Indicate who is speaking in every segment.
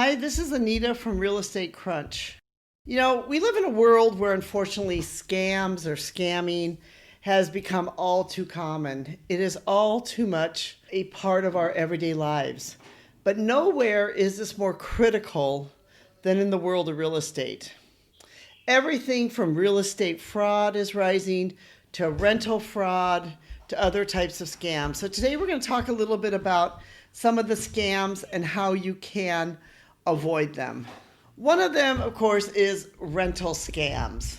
Speaker 1: Hi, this is Anita from Real Estate Crunch. We live in a world where unfortunately scams or scamming has become all too common. It is all too much a part of our everyday lives. But nowhere is this more critical than in the world of real estate. Everything from real estate fraud is rising to rental fraud to other types of scams. So today we're going to talk a little bit about some of the scams and how you can avoid them. One of them, of course, is rental scams.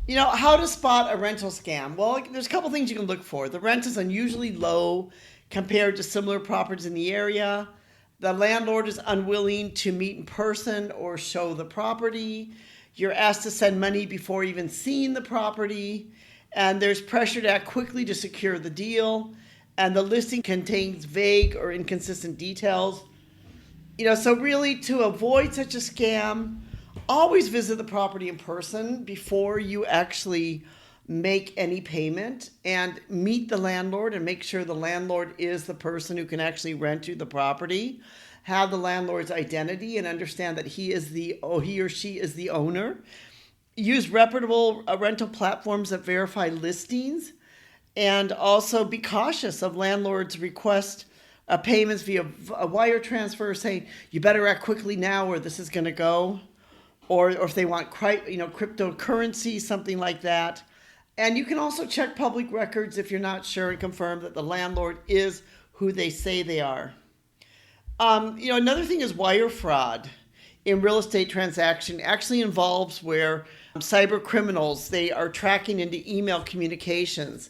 Speaker 1: How to spot a rental scam? Well, there's a couple things you can look for. The rent is unusually low compared to similar properties in the area. The landlord is unwilling to meet in person or show the property. You're asked to send money before even seeing the property. And there's pressure to act quickly to secure the deal. And the listing contains vague or inconsistent details. So really to avoid such a scam, always visit the property in person before you actually make any payment, and meet the landlord and make sure the landlord is the person who can actually rent you the property. Have the landlord's identity and understand that he or she is the owner. Use reputable rental platforms that verify listings, and also be cautious of landlords' request payments via a wire transfer, saying you better act quickly now or this is going to go, or if they want cryptocurrency, something like that. And you can also check public records if you're not sure and confirm that the landlord is who they say they are. Another thing is wire fraud in real estate transaction actually involves where cyber criminals, they are tracking into email communications,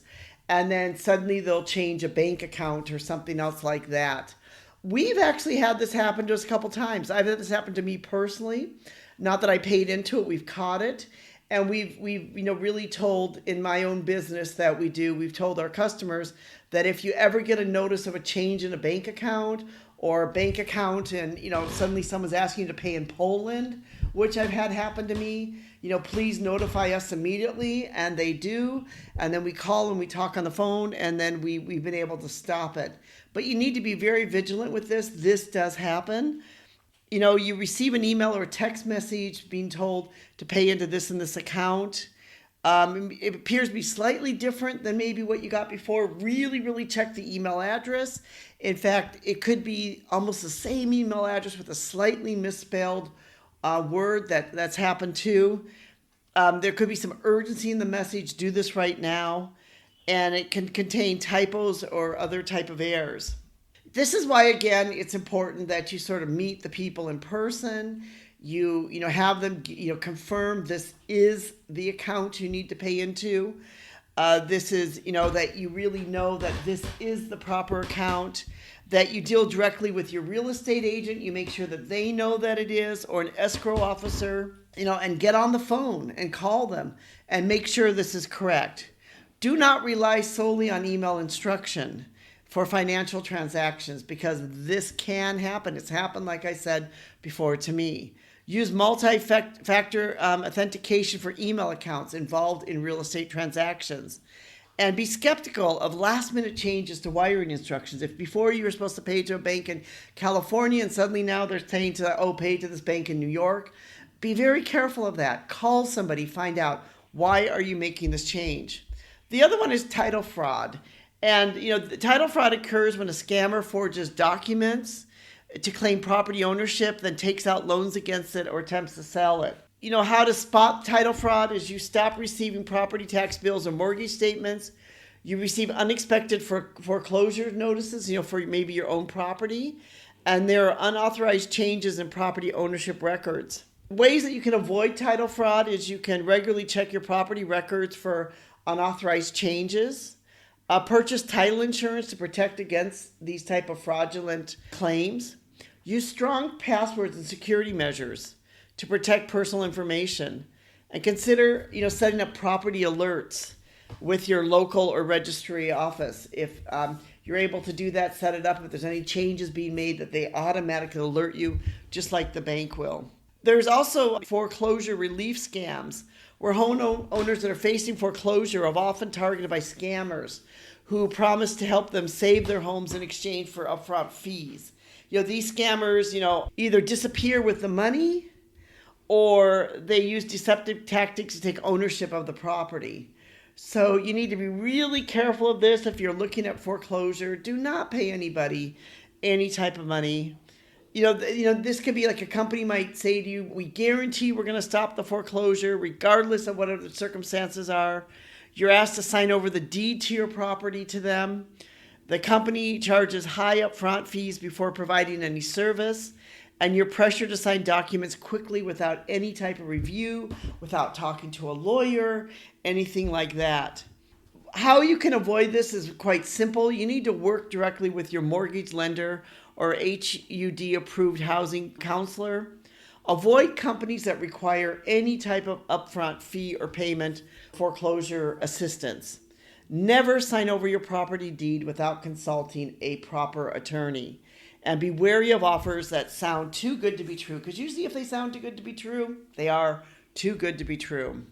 Speaker 1: and then suddenly they'll change a bank account or something else like that. We've actually had this happen to us a couple times. I've had this happen to me personally. Not that I paid into it, we've caught it. And we've really told in my own business that we've told our customers that if you ever get a notice of a change in a bank account or a bank account and, suddenly someone's asking you to pay in Poland, which I've had happen to me, please notify us immediately. And they do. And then we call and we talk on the phone, and then we've been able to stop it. But you need to be very vigilant with this. This does happen. You receive an email or a text message being told to pay into this and this account. It appears to be slightly different than maybe what you got before. Really, really check the email address. In fact, it could be almost the same email address with a slightly misspelled word that's happened too. There could be some urgency in the message, do this right now, and it can contain typos or other type of errors. This is why, again, it's important that you sort of meet the people in person. You have them confirm this is the account you need to pay into. This is that you really know that this is the proper account. That you deal directly with your real estate agent. You make sure that they know that it is, or an escrow officer. And get on the phone and call them and make sure this is correct. Do not rely solely on email instruction for financial transactions, because this can happen. It's happened, like I said before, to me. Use multi-factor authentication for email accounts involved in real estate transactions. And be skeptical of last-minute changes to wiring instructions. If before you were supposed to pay to a bank in California and suddenly now they're saying pay to this bank in New York, be very careful of that. Call somebody, find out, why are you making this change? The other one is title fraud. And, the title fraud occurs when a scammer forges documents to claim property ownership, then takes out loans against it or attempts to sell it. How to spot title fraud is you stop receiving property tax bills or mortgage statements. You receive unexpected foreclosure notices, for maybe your own property. And there are unauthorized changes in property ownership records. Ways that you can avoid title fraud is you can regularly check your property records for unauthorized changes. Purchase title insurance to protect against these type of fraudulent claims. Use strong passwords and security measures to protect personal information. And consider, setting up property alerts with your local or registry office. If you're able to do that, set it up. If there's any changes being made, that they automatically alert you, just like the bank will. There's also foreclosure relief scams, where homeowners that are facing foreclosure are often targeted by scammers who promise to help them save their homes in exchange for upfront fees. These scammers, either disappear with the money or they use deceptive tactics to take ownership of the property. So you need to be really careful of this if you're looking at foreclosure. Do not pay anybody any type of money. This could be like a company might say to you, we guarantee we're going to stop the foreclosure regardless of whatever the circumstances are. You're asked to sign over the deed to your property to them. The company charges high upfront fees before providing any service, and you're pressured to sign documents quickly without any type of review, without talking to a lawyer, anything like that. How you can avoid this is quite simple. You need to work directly with your mortgage lender or HUD approved housing counselor. Avoid companies that require any type of upfront fee or payment foreclosure assistance. Never sign over your property deed without consulting a proper attorney. And be wary of offers that sound too good to be true, because usually if they sound too good to be true, they are too good to be true.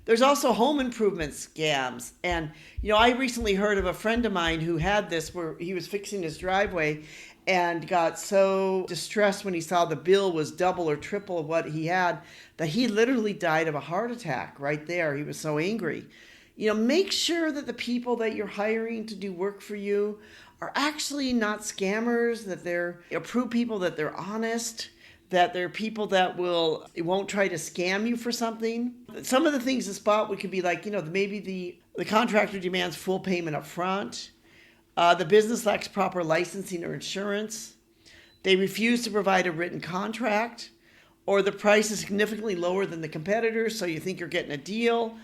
Speaker 1: There's also home improvement scams. And, I recently heard of a friend of mine who had this where he was fixing his driveway and got so distressed when he saw the bill was double or triple of what he had that he literally died of a heart attack right there. He was so angry. Make sure that the people that you're hiring to do work for you are actually not scammers, that they're approved people, that they're honest, that they're people that won't try to scam you for something. Some of the things to spot could be like, maybe the contractor demands full payment up front. The business lacks proper licensing or insurance. They refuse to provide a written contract, or the price is significantly lower than the competitors, so you think you're getting a deal,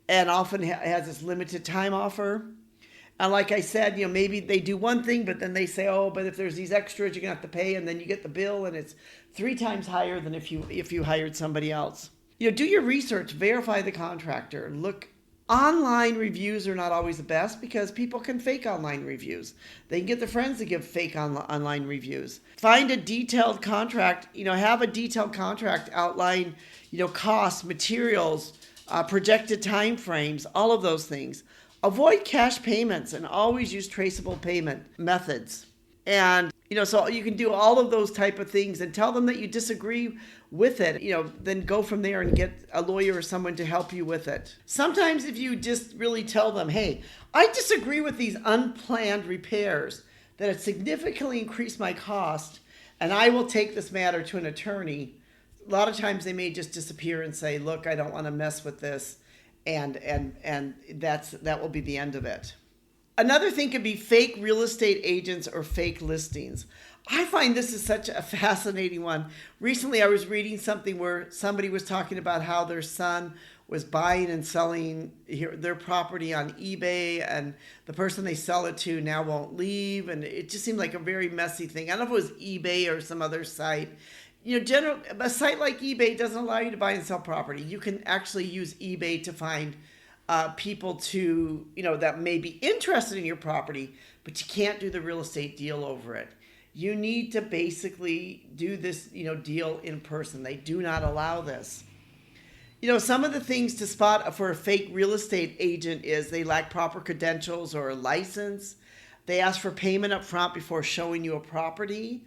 Speaker 1: and often has this limited time offer. And like I said, maybe they do one thing, but then they say, oh, but if there's these extras, you're going to have to pay, and then you get the bill, and it's 3 times higher than if you hired somebody else. Do your research, verify the contractor. Look, online reviews are not always the best because people can fake online reviews. They can get their friends to give fake online reviews. Find a detailed contract, have a detailed contract outline, costs, materials, projected time frames, all of those things. Avoid cash payments and always use traceable payment methods. And, so you can do all of those type of things and tell them that you disagree with it, then go from there and get a lawyer or someone to help you with it. Sometimes if you just really tell them, hey, I disagree with these unplanned repairs, that it significantly increased my cost, and I will take this matter to an attorney. A lot of times they may just disappear and say, look, I don't want to mess with this. And that will be the end of it. Another thing could be fake real estate agents or fake listings. I find this is such a fascinating one. Recently, I was reading something where somebody was talking about how their son was buying and selling their property on eBay, and the person they sell it to now won't leave. And it just seemed like a very messy thing. I don't know if it was eBay or some other site. A site like eBay doesn't allow you to buy and sell property. You can actually use eBay to find people that may be interested in your property, but you can't do the real estate deal over it. You need to basically do this, deal in person. They do not allow this. Some of the things to spot for a fake real estate agent is they lack proper credentials or a license. They ask for payment up front before showing you a property.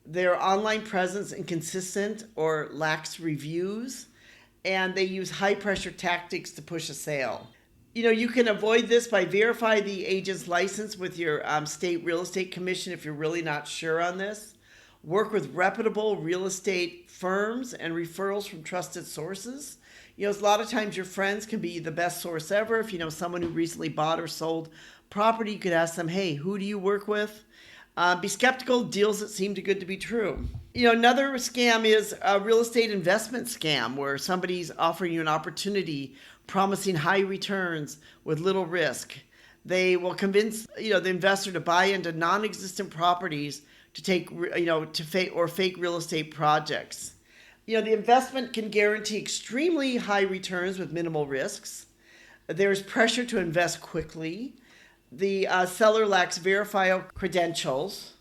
Speaker 1: Their online presence inconsistent or lacks reviews, and they use high-pressure tactics to push a sale. You can avoid this by verifying the agent's license with your state real estate commission if you're really not sure on this. Work with reputable real estate firms and referrals from trusted sources. A lot of times your friends can be the best source ever. If you know someone who recently bought or sold property, you could ask them, hey, who do you work with? Be skeptical of deals that seem too good to be true. Another scam is a real estate investment scam where somebody's offering you an opportunity, promising high returns with little risk. They will convince the investor to buy into non-existent properties to take fake real estate projects. The investment can guarantee extremely high returns with minimal risks. There's pressure to invest quickly. The seller lacks verifiable credentials.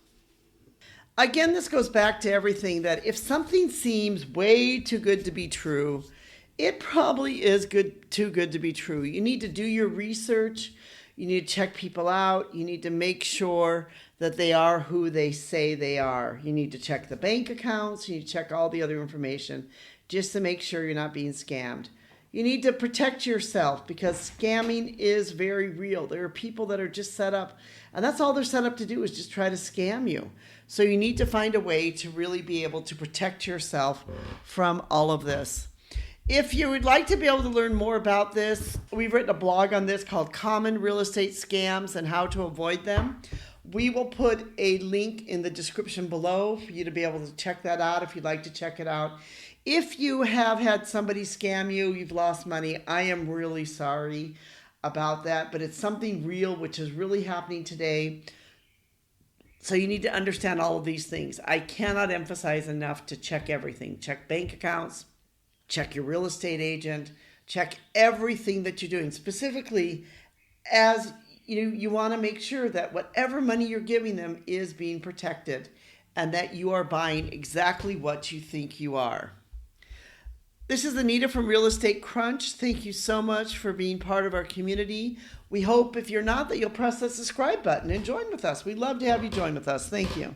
Speaker 1: Again, this goes back to everything that if something seems way too good to be true, it probably is too good to be true. You need to do your research. You need to check people out. You need to make sure that they are who they say they are. You need to check the bank accounts, you need to check all the other information just to make sure you're not being scammed. You need to protect yourself because scamming is very real. There are people that are just set up, and that's all they're set up to do is just try to scam you. So you need to find a way to really be able to protect yourself from all of this. If you would like to be able to learn more about this, we've written a blog on this called Common Real Estate Scams and How to Avoid Them. We will put a link in the description below for you to be able to check that out if you'd like to check it out. If you have had somebody scam you, you've lost money, I am really sorry about that, but it's something real which is really happening today. So you need to understand all of these things. I cannot emphasize enough to check everything. Check bank accounts, check your real estate agent, check everything that you're doing. Specifically, as you want to make sure that whatever money you're giving them is being protected and that you are buying exactly what you think you are. This is Anita from Real Estate Crunch. Thank you so much for being part of our community. We hope, if you're not, that you'll press that subscribe button and join with us. We'd love to have you join with us. Thank you.